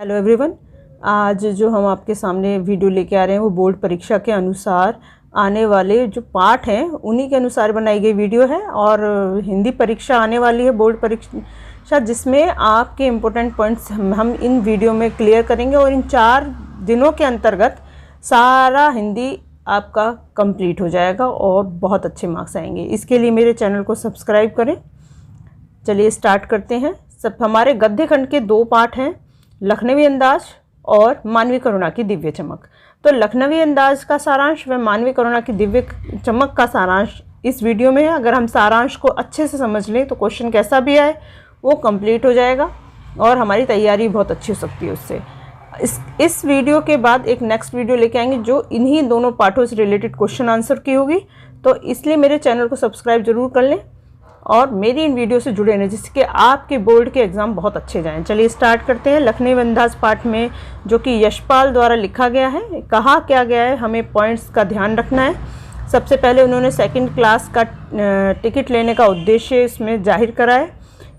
Hello everyone. आज जो हम आपके सामने वीडियो लेके आ रहे हैं वो बोर्ड परीक्षा के अनुसार आने वाले जो पाठ हैं उन्हीं के अनुसार बनाई गई वीडियो है। और हिंदी परीक्षा आने वाली है, बोर्ड परीक्षा, जिसमें आपके इम्पोर्टेंट पॉइंट्स हम इन वीडियो में क्लियर करेंगे। और इन 4 दिनों के अंतर्गत सारा हिंदी आपका कंप्लीट हो जाएगा और बहुत अच्छे मार्क्स आएंगे। इसके लिए मेरे चैनल को सब्सक्राइब करें। चलिए स्टार्ट करते हैं। सब हमारे गद्य खंड के 2 पाठ हैं, लखनवी अंदाज और मानवीय करुणा की दिव्य चमक। तो लखनवी अंदाज का सारांश व मानवीय करुणा की दिव्य चमक का सारांश इस वीडियो में है। अगर हम सारांश को अच्छे से समझ लें तो क्वेश्चन कैसा भी आए वो कंप्लीट हो जाएगा और हमारी तैयारी बहुत अच्छी हो सकती है उससे। इस वीडियो के बाद एक नेक्स्ट वीडियो लेके आएंगे जो इन्हीं दोनों पाठों से रिलेटेड क्वेश्चन आंसर की होगी। तो इसलिए मेरे चैनल को सब्सक्राइब जरूर कर लें और मेरी इन वीडियो से जुड़े रहें, जिससे आपके बोर्ड के एग्ज़ाम बहुत अच्छे जाएं। चलिए स्टार्ट करते हैं। लखनवी अंदाज पाठ में जो कि यशपाल द्वारा लिखा गया है, कहा क्या गया है, हमें पॉइंट्स का ध्यान रखना है। सबसे पहले उन्होंने 2nd क्लास का टिकट लेने का उद्देश्य इसमें जाहिर करा है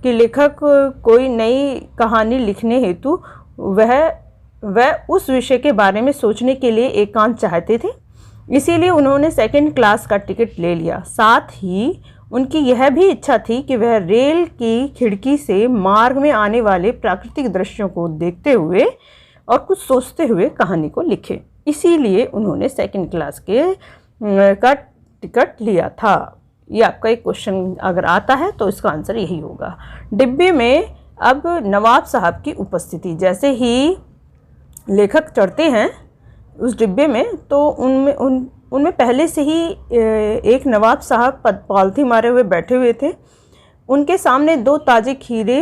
कि लेखक कोई नई कहानी लिखने हेतु वह उस विषय के बारे में सोचने के लिए एकांत चाहते थे, इसीलिए उन्होंने 2nd क्लास का टिकट ले लिया। साथ ही उनकी यह भी इच्छा थी कि वह रेल की खिड़की से मार्ग में आने वाले प्राकृतिक दृश्यों को देखते हुए और कुछ सोचते हुए कहानी को लिखे, इसीलिए उन्होंने 2nd क्लास का टिकट लिया था। ये आपका एक क्वेश्चन अगर आता है तो इसका आंसर यही होगा। डिब्बे में अब नवाब साहब की उपस्थिति, जैसे ही लेखक चढ़ते हैं उस डिब्बे में तो उनमें पहले से ही एक नवाब साहब पालथी मारे हुए बैठे हुए थे। उनके सामने 2 ताज़े खीरे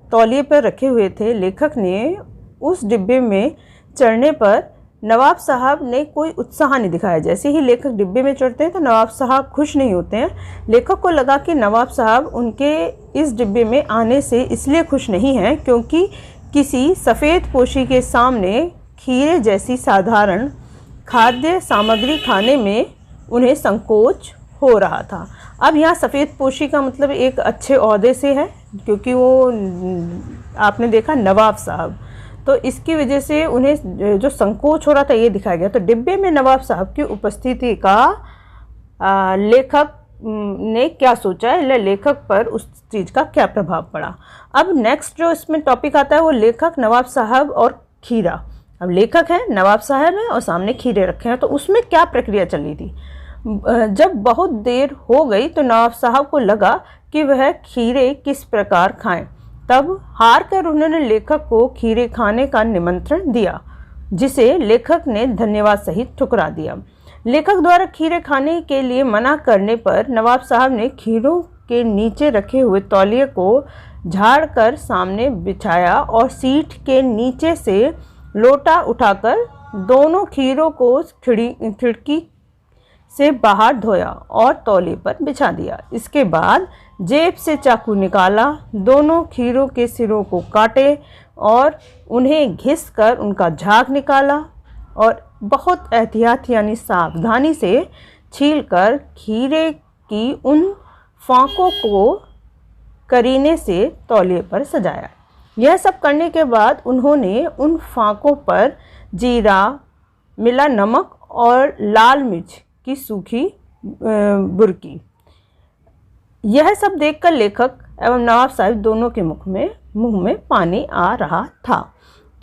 तौलिए पर रखे हुए थे। लेखक ने उस डिब्बे में चढ़ने पर नवाब साहब ने कोई उत्साह नहीं दिखाया। जैसे ही लेखक डिब्बे में चढ़ते हैं तो नवाब साहब खुश नहीं होते हैं। लेखक को लगा कि नवाब साहब उनके इस डिब्बे में आने से इसलिए खुश नहीं हैं क्योंकि किसी सफ़ेद पोशी के सामने खीरे जैसी साधारण खाद्य सामग्री खाने में उन्हें संकोच हो रहा था। अब यहाँ सफ़ेद पोशी का मतलब एक अच्छे ओहदे से है, क्योंकि वो आपने देखा नवाब साहब, तो इसकी वजह से उन्हें जो संकोच हो रहा था ये दिखाया गया। तो डिब्बे में नवाब साहब की उपस्थिति का लेखक ने क्या सोचा है, लेखक पर उस चीज़ का क्या प्रभाव पड़ा। अब नेक्स्ट जो इसमें टॉपिक आता है वो लेखक, नवाब साहब और खीरा। अब लेखक है, नवाब साहब है और सामने खीरे रखे हैं, तो उसमें क्या प्रक्रिया चली थी। जब बहुत देर हो गई तो नवाब साहब को लगा कि वह खीरे किस प्रकार खाएं। तब हार कर उन्होंने लेखक को खीरे खाने का निमंत्रण दिया, जिसे लेखक ने धन्यवाद सहित ठुकरा दिया। लेखक द्वारा खीरे खाने के लिए मना करने पर नवाब साहब ने खीरों के नीचे रखे हुए तौलिए को झाड़ कर सामने बिछाया और सीट के नीचे से लोटा उठाकर दोनों खीरों को खिड़की से बाहर धोया और तौलिए पर बिछा दिया। इसके बाद जेब से चाकू निकाला, दोनों खीरों के सिरों को काटे और उन्हें घिस कर उनका झाग निकाला और बहुत एहतियात यानी सावधानी से छीलकर खीरे की उन फांकों को करीने से तौलिए पर सजाया। यह सब करने के बाद उन्होंने उन फांकों पर जीरा, मिला नमक और लाल मिर्च की सूखी बुरकी। यह सब देखकर लेखक एवं नवाब साहब दोनों के मुंह में पानी आ रहा था।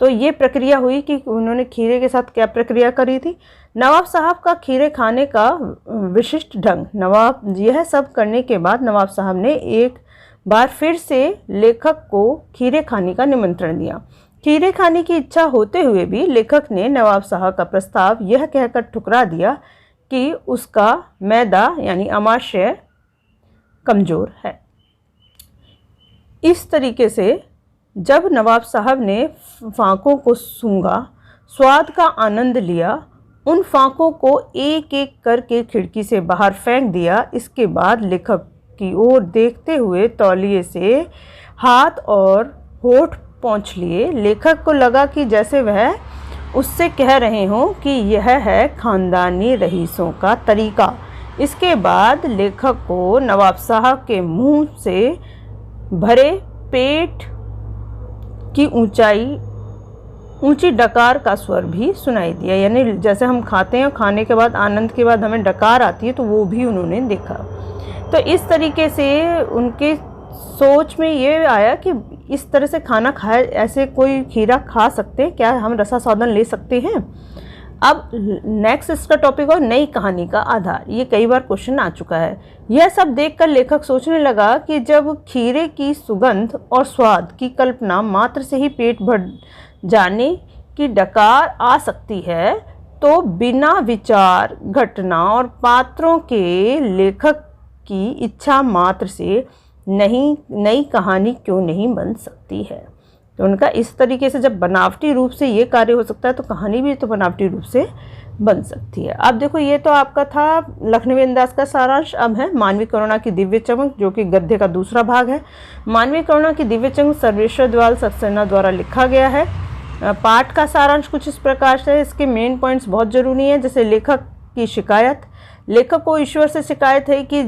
तो ये प्रक्रिया हुई कि उन्होंने खीरे के साथ क्या प्रक्रिया करी थी। नवाब साहब का खीरे खाने का विशिष्ट ढंग। यह सब करने के बाद नवाब साहब ने एक बार फिर से लेखक को खीरे खाने का निमंत्रण दिया। खीरे खाने की इच्छा होते हुए भी लेखक ने नवाब साहब का प्रस्ताव यह कहकर ठुकरा दिया कि उसका मैदा यानी आमाशय कमज़ोर है। इस तरीके से जब नवाब साहब ने फांकों को सूंघा, स्वाद का आनंद लिया, उन फांकों को एक एक करके खिड़की से बाहर फेंक दिया। इसके बाद लेखक की ओर देखते हुए तौलिए से हाथ और होठ पोंछ लिए। लेखक को लगा कि जैसे वह उससे कह रहे हों कि यह है खानदानी रईसों का तरीका। इसके बाद लेखक को नवाब साहब के मुंह से भरे पेट की ऊंचाई ऊंची डकार का स्वर भी सुनाई दिया, यानी जैसे हम खाते हैं, खाने के बाद आनंद के बाद हमें डकार आती है, तो वो भी उन्होंने देखा। तो इस तरीके से उनके सोच में ये आया कि इस तरह से खाना खाए, ऐसे कोई खीरा खा सकते हैं क्या, हम रसास्वादन ले सकते हैं। अब नेक्स्ट इसका टॉपिक और नई कहानी का आधार। ये कई बार क्वेश्चन आ चुका है। यह सब देखकर लेखक सोचने लगा कि जब खीरे की सुगंध और स्वाद की कल्पना मात्र से ही पेट भर जाने की डकार आ सकती है, तो बिना विचार, घटना और पात्रों के लेखक की इच्छा मात्र से नई कहानी क्यों नहीं बन सकती है। तो उनका इस तरीके से जब बनावटी रूप से ये कार्य हो सकता है, तो कहानी भी तो बनावटी रूप से बन सकती है। अब देखो, ये तो आपका था लखनवी अंदाज का सारांश। अब है मानवीय करुणा की दिव्य चमक, जो कि गद्य का दूसरा भाग है। मानवीय करुणा की दिव्य चमक सर्वेश्वर द्वाल सक्सेना द्वारा लिखा गया है। पाठ का सारांश कुछ इस प्रकार से है। इसके मेन पॉइंट्स बहुत जरूरी हैं, जैसे लेखक की शिकायत। लेखक को ईश्वर से शिकायत है कि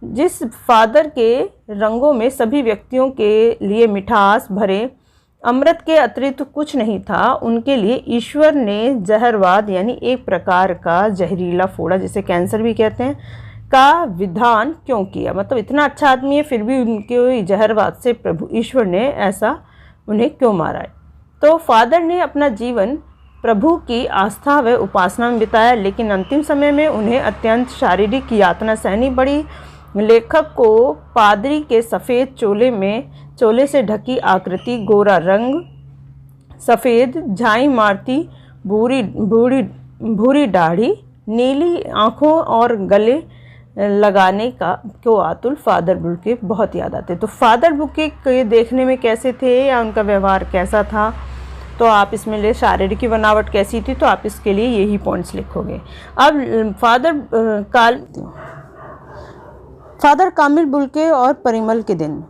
जिस फादर के रंगों में सभी व्यक्तियों के लिए मिठास भरे अमृत के अतिरिक्त कुछ नहीं था, उनके लिए ईश्वर ने जहरवाद, यानी एक प्रकार का जहरीला फोड़ा, जिसे कैंसर भी कहते हैं, का विधान क्यों किया। मतलब इतना अच्छा आदमी है, फिर भी उनके जहरवाद से प्रभु ईश्वर ने ऐसा उन्हें क्यों मारा है। तो फादर ने अपना जीवन प्रभु की आस्था व उपासना में बिताया, लेकिन अंतिम समय में उन्हें अत्यंत शारीरिक यातना सहनी पड़ी। लेखक को पादरी के सफ़ेद चोले से ढकी आकृति, गोरा रंग, सफ़ेद झाई मारती भूरी दाढ़ी, नीली आँखों और गले लगाने को आतुल फादर बुके बहुत याद आते। तो फादर बुके के देखने में कैसे थे या उनका व्यवहार कैसा था, तो आप इसमें ले शारीरिक की बनावट कैसी थी, तो आप इसके लिए यही पॉइंट्स लिखोगे। अब फादर कामिल बुल्के और परिमल के दिन।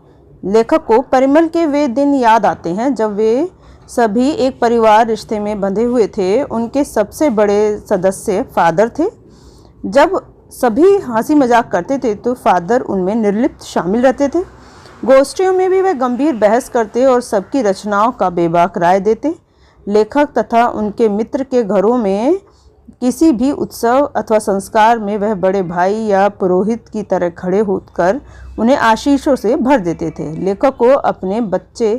लेखक को परिमल के वे दिन याद आते हैं जब वे सभी एक परिवार रिश्ते में बंधे हुए थे। उनके सबसे बड़े सदस्य फादर थे। जब सभी हंसी मजाक करते थे तो फादर उनमें निर्लिप्त शामिल रहते थे। गोष्ठियों में भी वे गंभीर बहस करते और सबकी रचनाओं का बेबाक राय देते। लेखक तथा उनके मित्र के घरों में किसी भी उत्सव अथवा संस्कार में वह बड़े भाई या पुरोहित की तरह खड़े होकर उन्हें आशीषों से भर देते थे। लेखक को अपने बच्चे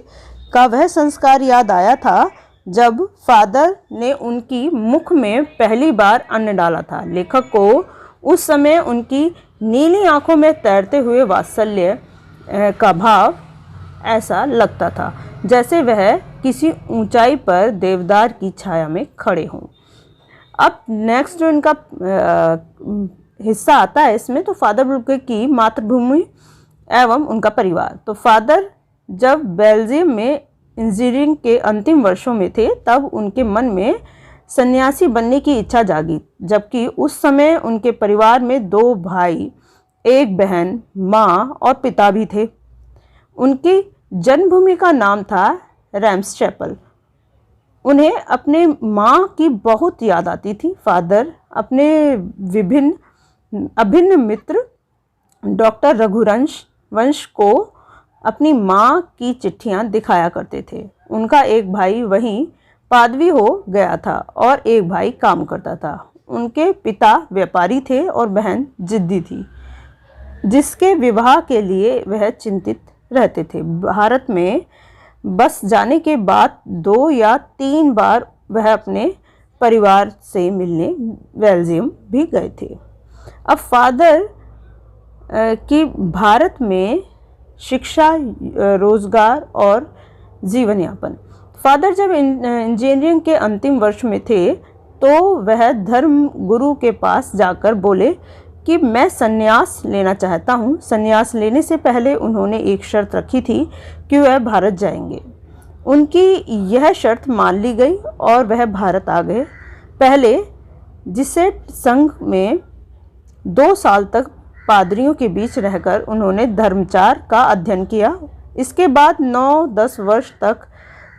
का वह संस्कार याद आया था जब फादर ने उनकी मुख में पहली बार अन्न डाला था। लेखक को उस समय उनकी नीली आंखों में तैरते हुए वात्सल्य का भाव ऐसा लगता था जैसे वह किसी ऊंचाई पर देवदार की छाया में खड़े हों। अब नेक्स्ट जो इनका हिस्सा आता है इसमें, तो फादर बुके की मातृभूमि एवं उनका परिवार। तो फादर जब बेल्जियम में इंजीनियरिंग के अंतिम वर्षों में थे तब उनके मन में सन्यासी बनने की इच्छा जागी, जबकि उस समय उनके परिवार में 2 भाई, 1 बहन, माँ और पिता भी थे। उनकी जन्मभूमि का नाम था रैम्सचैपल। उन्हें अपने माँ की बहुत याद आती थी। फादर अपने अभिन्न मित्र डॉक्टर रघुवंश को अपनी माँ की चिट्ठियाँ दिखाया करते थे। उनका एक भाई वहीं पादवी हो गया था और एक भाई काम करता था। उनके पिता व्यापारी थे और बहन जिद्दी थी, जिसके विवाह के लिए वह चिंतित रहते थे। भारत में बस जाने के बाद 2 या 3 बार वह अपने परिवार से मिलने बेल्जियम भी गए थे। अब फादर की भारत में शिक्षा, रोजगार और जीवन यापन। फादर जब इंजीनियरिंग के अंतिम वर्ष में थे तो वह धर्म गुरु के पास जाकर बोले कि मैं संन्यास लेना चाहता हूँ। संन्यास लेने से पहले उन्होंने एक शर्त रखी थी कि वह भारत जाएंगे। उनकी यह शर्त मान ली गई और वह भारत आ गए। पहले जिसेट संघ में 2 साल तक पादरियों के बीच रहकर उन्होंने धर्माचार का अध्ययन किया। इसके बाद 9-10 वर्ष तक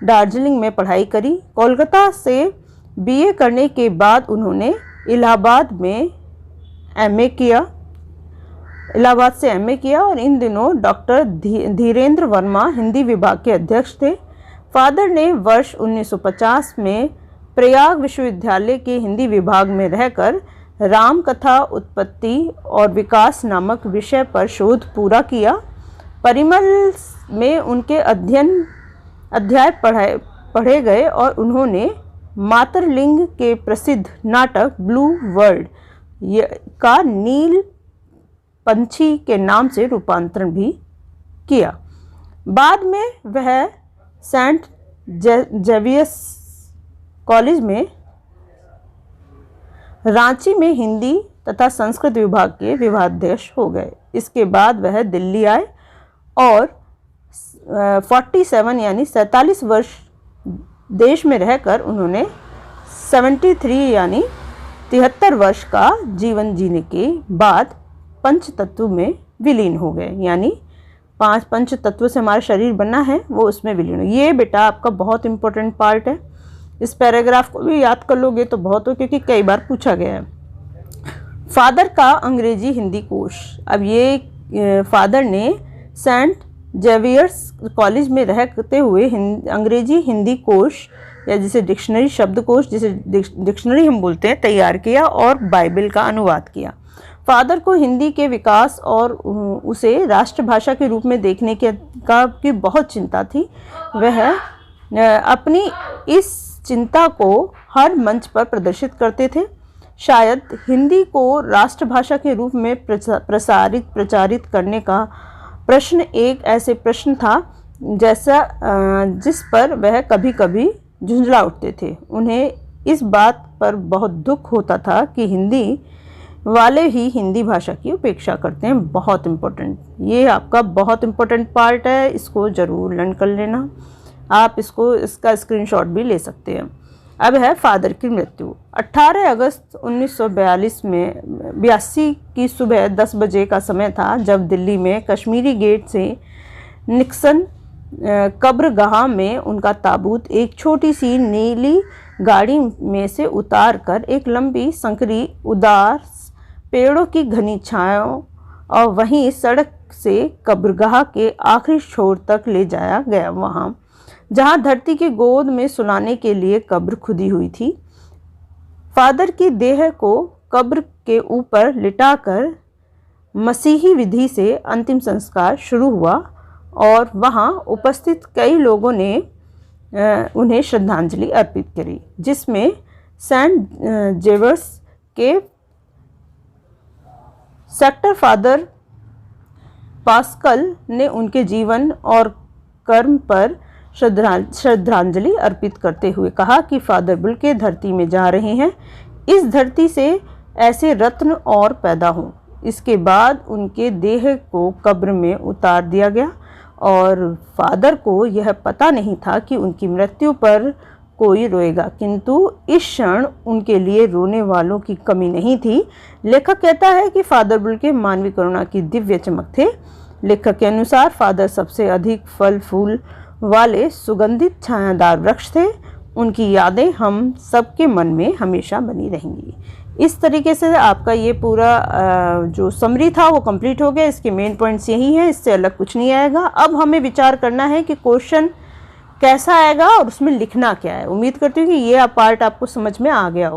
दार्जिलिंग में पढ़ाई करी। कोलकाता से बीए करने के बाद उन्होंने इलाहाबाद से एमए किया और इन दिनों डॉक्टर धीरेन्द्र वर्मा हिंदी विभाग के अध्यक्ष थे। फादर ने वर्ष 1950 में प्रयाग विश्वविद्यालय के हिंदी विभाग में रहकर रामकथा उत्पत्ति और विकास नामक विषय पर शोध पूरा किया। परिमल में उनके अध्याय पढ़े गए और उन्होंने मातरलिंग के प्रसिद्ध नाटक ब्लू वर्ल्ड का नील पंछी के नाम से रूपांतरण भी किया। बाद में वह सेंट जेवियर्स कॉलेज में रांची में हिंदी तथा संस्कृत विभाग के विभागाध्यक्ष हो गए। इसके बाद वह दिल्ली आए और 47 यानी 47 वर्ष देश में रहकर उन्होंने 73 यानी 73 वर्ष का जीवन जीने के बाद पंच तत्व में विलीन हो गए। यानी 5 पंच तत्व से हमारा शरीर बना है, वो उसमें विलीन हो। ये बेटा आपका बहुत इंपॉर्टेंट पार्ट है। इस पैराग्राफ को भी याद कर लोगे तो बहुत हो, क्योंकि कई बार पूछा गया है। फादर का अंग्रेजी हिंदी कोश। अब ये फादर ने सेंट जेवियर्स कॉलेज में रहते हुए अंग्रेजी हिंदी कोश या जिसे डिक्शनरी शब्दकोश, जिसे डिक्शनरी हम बोलते हैं, तैयार किया और बाइबल का अनुवाद किया। फादर को हिंदी के विकास और उसे राष्ट्रभाषा के रूप में देखने की बहुत चिंता थी। वह अपनी इस चिंता को हर मंच पर प्रदर्शित करते थे। शायद हिंदी को राष्ट्रभाषा के रूप में प्रचारित करने का प्रश्न एक ऐसे प्रश्न था जिस पर वह कभी कभी झुंझला उठते थे। उन्हें इस बात पर बहुत दुख होता था कि हिंदी वाले ही हिंदी भाषा की उपेक्षा करते हैं। बहुत इम्पोर्टेंट, ये आपका बहुत इम्पोर्टेंट पार्ट है, इसको ज़रूर लर्न कर लेना। आप इसका स्क्रीनशॉट भी ले सकते हैं। अब है फादर की मृत्यु। 18 अगस्त 1982 की सुबह 10 बजे का समय था जब दिल्ली में कश्मीरी गेट से निक्सन कब्रगाह में उनका ताबूत एक छोटी सी नीली गाड़ी में से उतार कर एक लंबी संकरी उदास पेड़ों की घनी छायाओं और वहीं सड़क से कब्रगाह के आखिरी छोर तक ले जाया गया, वहाँ जहाँ धरती की गोद में सुलाने के लिए कब्र खुदी हुई थी। फादर की देह को कब्र के ऊपर लिटाकर मसीही विधि से अंतिम संस्कार शुरू हुआ और वहाँ उपस्थित कई लोगों ने उन्हें श्रद्धांजलि अर्पित करी, जिसमें सेंट जेवियर्स के सेक्टर फादर पास्कल ने उनके जीवन और कर्म पर श्रद्धांजलि अर्पित करते हुए कहा कि फादर बुल्के धरती में जा रहे हैं, इस धरती से ऐसे रत्न और पैदा हों। इसके बाद उनके देह को कब्र में उतार दिया गया और फादर को यह पता नहीं था कि उनकी मृत्यु पर कोई रोएगा, किंतु इस क्षण उनके लिए रोने वालों की कमी नहीं थी। लेखक कहता है कि फादर बुल्के मानवीय करुणा की दिव्य चमक थे। लेखक के अनुसार फादर सबसे अधिक फल फूल वाले सुगंधित छायादार वृक्ष थे। उनकी यादें हम सबके मन में हमेशा बनी रहेंगी। इस तरीके से आपका ये पूरा जो समरी था वो कंप्लीट हो गया। इसके मेन पॉइंट्स यही हैं, इससे अलग कुछ नहीं आएगा। अब हमें विचार करना है कि क्वेश्चन कैसा आएगा और उसमें लिखना क्या है। उम्मीद करती हूँ कि ये पार्ट आपको समझ में आ गया हो।